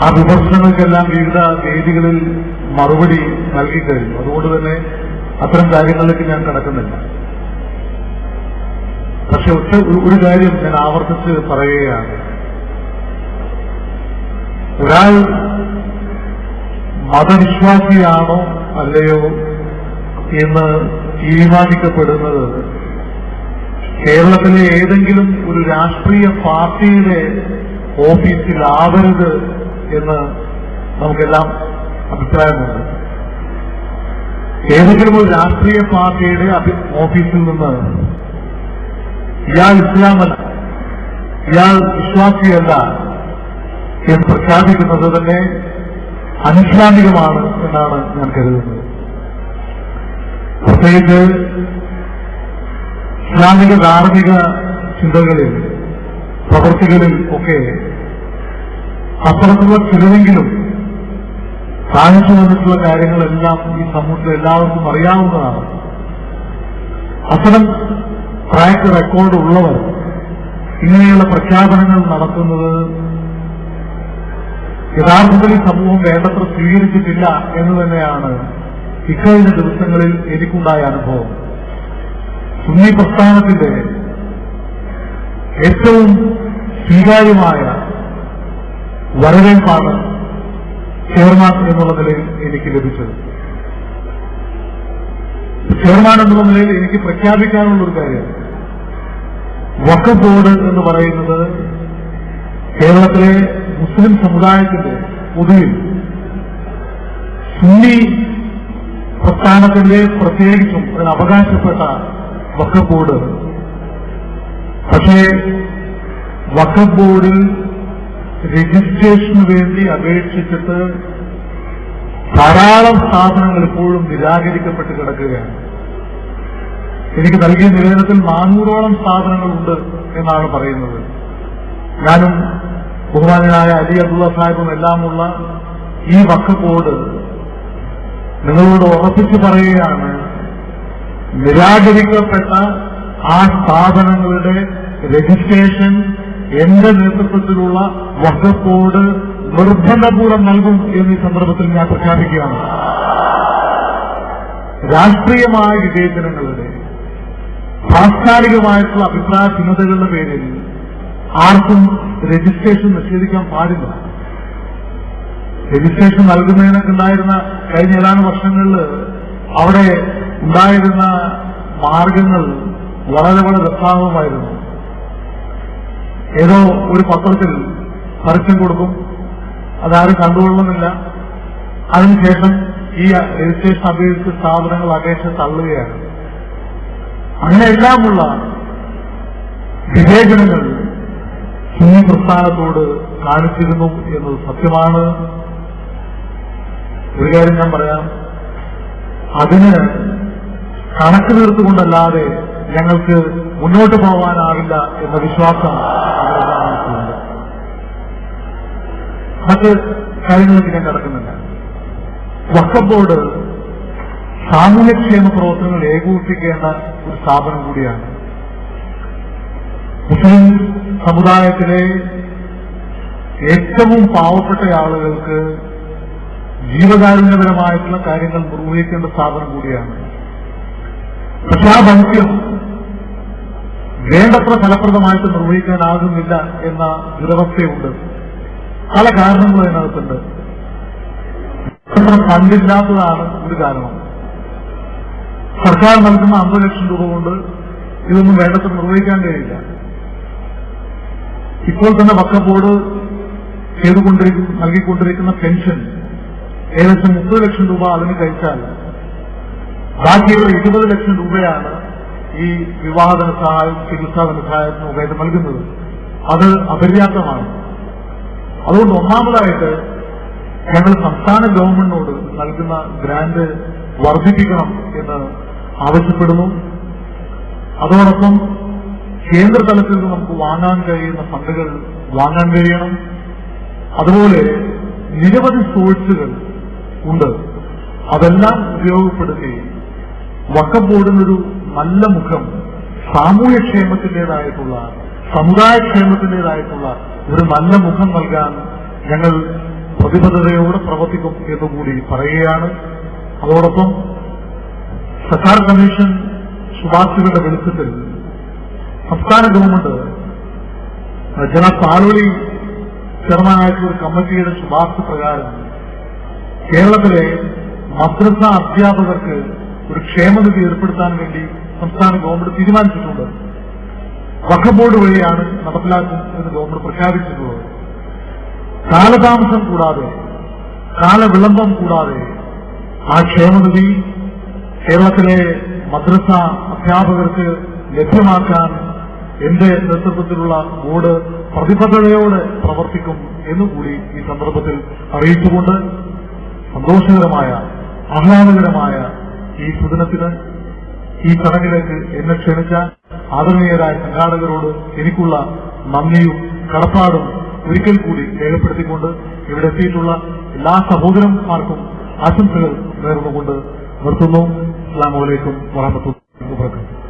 ആ വിമർശനങ്ങൾക്കെല്ലാം വിവിധ വേദികളിൽ മറുപടി നൽകിക്കഴിഞ്ഞു. അതുകൊണ്ട് തന്നെ അത്തരം കാര്യങ്ങളിലേക്ക് ഞാൻ കടക്കുന്നില്ല. പക്ഷെ ഒരു കാര്യം ഞാൻ ആവർത്തിച്ച് പറയുകയാണ്. ഒരാൾ മതവിശ്വാസിയാണോ അല്ലയോ എന്ന് തീരുമാനിക്കപ്പെടുന്നത് കേരളത്തിലെ ഏതെങ്കിലും ഒരു രാഷ്ട്രീയ പാർട്ടിയുടെ ഓഫീസിലാവരുത് എന്ന് നമുക്കെല്ലാം അഭിപ്രായമുണ്ട്. ഏതെങ്കിലും ഒരു രാഷ്ട്രീയ പാർട്ടിയുടെ ഓഫീസിൽ നിന്ന് ഇയാൾ ഇസ്ലാമല്ല, ഇയാൾ വിശ്വാസിയല്ല എന്ന് പ്രഖ്യാപിക്കുന്നത് തന്നെ അനിസ്ലാമികമാണ് എന്നാണ് ഞാൻ കരുതുന്നത്. പ്രത്യേകിച്ച് ഇസ്ലാമിക ധാർമ്മിക ചിന്തകളിൽ പ്രവൃത്തികളിൽ ഒക്കെ അപ്പുറത്തുള്ള ചിലരെങ്കിലും കാണിച്ചു വന്നിട്ടുള്ള കാര്യങ്ങളെല്ലാം ഈ സമൂഹത്തിൽ എല്ലാവർക്കും അറിയാവുന്നതാണ്. അത്തരം ട്രാക്ക് റെക്കോർഡ് ഉള്ളവർ ഇങ്ങനെയുള്ള പ്രഖ്യാപനങ്ങൾ നടത്തുന്നത് യഥാർത്ഥത്തിൽ ഈ സമൂഹം വേണ്ടത്ര സ്വീകരിച്ചിട്ടില്ല എന്ന് തന്നെയാണ് ഇക്കഴിഞ്ഞ ദിവസങ്ങളിൽ എനിക്കുണ്ടായ അനുഭവം. സുന്നി പ്രസ്ഥാനത്തിന്റെ ഏറ്റവും സ്വീകാര്യമായ വരവേൽപ്പാണ് ചെയർമാൻ എന്നുള്ള നിലയിൽ എനിക്ക് ലഭിച്ചത്. ചെയർമാൻ എന്നുള്ള നിലയിൽ എനിക്ക് പ്രഖ്യാപിക്കാനുള്ള ഒരു കാര്യം, വഖഫ് ബോർഡ് എന്ന് പറയുന്നത് കേരളത്തിലെ മുസ്ലിം സമുദായത്തിന്റെ പൊതുവിൽ സുന്നി പ്രസ്ഥാനത്തിന്റെ പ്രത്യേകിച്ചും അതിന് അവകാശപ്പെട്ട വഖഫ് ബോർഡ്. പക്ഷേ വഖഫ് ബോർഡിൽ രജിസ്ട്രേഷന് വേണ്ടി അപേക്ഷിച്ചിട്ട് ധാരാളം സ്ഥാപനങ്ങൾ ഇപ്പോഴും നിരാകരിക്കപ്പെട്ട് കിടക്കുകയാണ്. എനിക്ക് നൽകിയ നിവേദനത്തിൽ 400ഓളം സ്ഥാപനങ്ങളുണ്ട് എന്നാണ് പറയുന്നത്. ഞാനും ബഹുമാനായ അലി അബ്ദുള്ള സാഹിബും എല്ലാമുള്ള ഈ വഖഫ് ബോർഡ് നിങ്ങളോട് ഉറപ്പിച്ചു പറയുകയാണ്, നിരാകരിക്കപ്പെട്ട ആ സ്ഥാപനങ്ങളുടെ രജിസ്ട്രേഷൻ എന്റെ നേതൃത്വത്തിലുള്ള വഖഫ് ബോർഡ് നിർബന്ധപൂർവ്വം നൽകും എന്നീ സന്ദർഭത്തിൽ ഞാൻ പ്രഖ്യാപിക്കുകയാണ്. രാഷ്ട്രീയമായ വിവേചനങ്ങളുടെ താത്കാലികമായിട്ടുള്ള അഭിപ്രായ ഭിന്നതകളുടെ പേരിൽ ആർക്കും രജിസ്ട്രേഷൻ നിഷേധിക്കാൻ പാടില്ല. രജിസ്ട്രേഷൻ നൽകുന്നതിനൊക്കെ ഉണ്ടായിരുന്ന കഴിഞ്ഞ ഏതാനും വർഷങ്ങളിൽ അവിടെ ഉണ്ടായിരുന്ന മാർഗങ്ങൾ വളരെ വളരെ രസാവഹമായിരുന്നു. ഏതോ ഒരു പത്രത്തിൽ പരസ്യം കൊടുക്കും, അതാരും കണ്ടുകൊള്ളുന്നില്ല. അതിനുശേഷം ഈ രജിസ്ട്രേഷൻ അപേക്ഷിച്ച സ്ഥാപനങ്ങൾ അപേക്ഷ തള്ളുകയാണ്. അങ്ങനെയെല്ലാമുള്ള വിവേചനങ്ങൾ സുന്നി പ്രസ്ഥാനത്തോട് കാണിച്ചിരുന്നു എന്നത് സത്യമാണ്. ഒരു കാര്യം ഞാൻ പറയാം, അതിന് കണക്ക് തീർത്തുകൊണ്ടല്ലാതെ ഞങ്ങൾക്ക് മുന്നോട്ട് പോകാനാവില്ല എന്ന വിശ്വാസം അവരെല്ലാമുണ്ട്. മറ്റ് കാര്യങ്ങളിലേക്ക് ഞാൻ കടക്കുന്നില്ല. വഖഫ് ബോർഡ് സാമൂഹ്യക്ഷേമ പ്രവർത്തനങ്ങൾ ഏകോപിപ്പിക്കേണ്ട ഒരു സ്ഥാപനം കൂടിയാണ്. മുസ്ലിം സമുദായത്തിലെ ഏറ്റവും പാവപ്പെട്ട ആളുകൾക്ക് ജീവകാരുണ്യപരമായിട്ടുള്ള കാര്യങ്ങൾ നിർവഹിക്കേണ്ട സ്ഥാപനം കൂടിയാണ്. പക്ഷെ ആ ദൗത്യം വേണ്ടത്ര ഫലപ്രദമായിട്ട് നിർവഹിക്കാനാകുന്നില്ല എന്ന ദുരവസ്ഥയുണ്ട്. പല കാരണങ്ങളും അതിനകത്തുണ്ട്. ഫണ്ടില്ലാത്തതാണ് ഒരു കാരണം. സർക്കാർ നൽകുന്ന 50 ലക്ഷം രൂപ കൊണ്ട് ഇതൊന്നും വേണ്ടത്ര നിർവഹിക്കാൻ കഴിയില്ല. ഇപ്പോൾ തന്നെ വഖഫ് ബോർഡ് നൽകിക്കൊണ്ടിരിക്കുന്ന പെൻഷൻ ഏകദേശം 30 ലക്ഷം രൂപ അതിന് കഴിച്ചാൽ ബാക്കിയുള്ള 20 ലക്ഷം രൂപയാണ് ഈ വിവാഹധന സഹായം, ചികിത്സാ ധനസഹായത്തിനൊക്കെ നൽകുന്നത്. അത് അപര്യാപ്തമാണ്. അതുകൊണ്ട് ഒന്നാമതായിട്ട് ഞങ്ങൾ സംസ്ഥാന ഗവൺമെന്റിനോട് നൽകുന്ന ഗ്രാന്റ് വർദ്ധിപ്പിക്കണം എന്ന് ആവശ്യപ്പെടുന്നു. അതോടൊപ്പം കേന്ദ്ര തലത്തിൽ നിന്ന് നമുക്ക് വാങ്ങാൻ കഴിയുന്ന ഫണ്ടുകൾ വാങ്ങാൻ കഴിയണം. അതുപോലെ നിരവധി സോഴ്സുകൾ ഉണ്ട്. അതെല്ലാം ഉപയോഗപ്പെടുത്തി വഖഫ് ബോർഡിനൊരു നല്ല മുഖം, സാമൂഹ്യക്ഷേമത്തിന്റേതായിട്ടുള്ള, സമുദായക്ഷേമത്തിന്റേതായിട്ടുള്ള ഒരു നല്ല മുഖം നൽകാൻ ഞങ്ങൾ പ്രതിബദ്ധതയോടെ പ്രവർത്തിക്കും എന്നുകൂടി പറയുകയാണ്. അതോടൊപ്പം സർക്കാർ കമ്മീഷൻ ശുപാർശകളുടെ വെളിച്ചത്തിൽ സംസ്ഥാന ഗവൺമെന്റ് ജനാബ് പാലോളി ചെയർമാനായിട്ടുള്ള ഒരു കമ്മിറ്റിയുടെ ശുപാർശ പ്രകാരം കേരളത്തിലെ മദ്രസ അധ്യാപകർക്ക് ഒരു ക്ഷേമനിധി ഏർപ്പെടുത്താൻ വേണ്ടി സംസ്ഥാന ഗവൺമെന്റ് തീരുമാനിച്ചിട്ടുണ്ട്. വഖഫ് ബോർഡ് വഴിയാണ് നടപ്പിലാക്കും എന്ന് ഗവൺമെന്റ് പ്രഖ്യാപിച്ചിട്ടുള്ളത്. കാലതാമസം കൂടാതെ, കാലവിളംബം കൂടാതെ ആ ക്ഷേമനിധി കേരളത്തിലെ മദ്രസ അധ്യാപകർക്ക് ലഭ്യമാക്കാൻ എന്റെ നേതൃത്വത്തിലുള്ള ബോർഡ് പ്രതിബദ്ധതയോടെ പ്രവർത്തിക്കും എന്നുകൂടി ഈ സന്ദർഭത്തിൽ അറിയിച്ചുകൊണ്ട് സന്തോഷകരമായ ആഹ്ലാദകരമായ ഈ സുദിനത്തിന്, ഈ ചടങ്ങിലേക്ക് എന്നെ ക്ഷണിച്ച ആദരണീയരായ സംഘാടകരോട് എനിക്കുള്ള നന്ദിയും കടപ്പാടും ഒരിക്കൽ കൂടി രേഖപ്പെടുത്തിക്കൊണ്ട് ഇവിടെ എത്തിയിട്ടുള്ള എല്ലാ സഹോദരന്മാർക്കും ആശംസകൾ നേർന്നുകൊണ്ട് നിർത്തുന്നു. അസ്സലാമു അലൈക്കും വറഹ്മത്തുള്ളാഹി വബറകാതുഹു.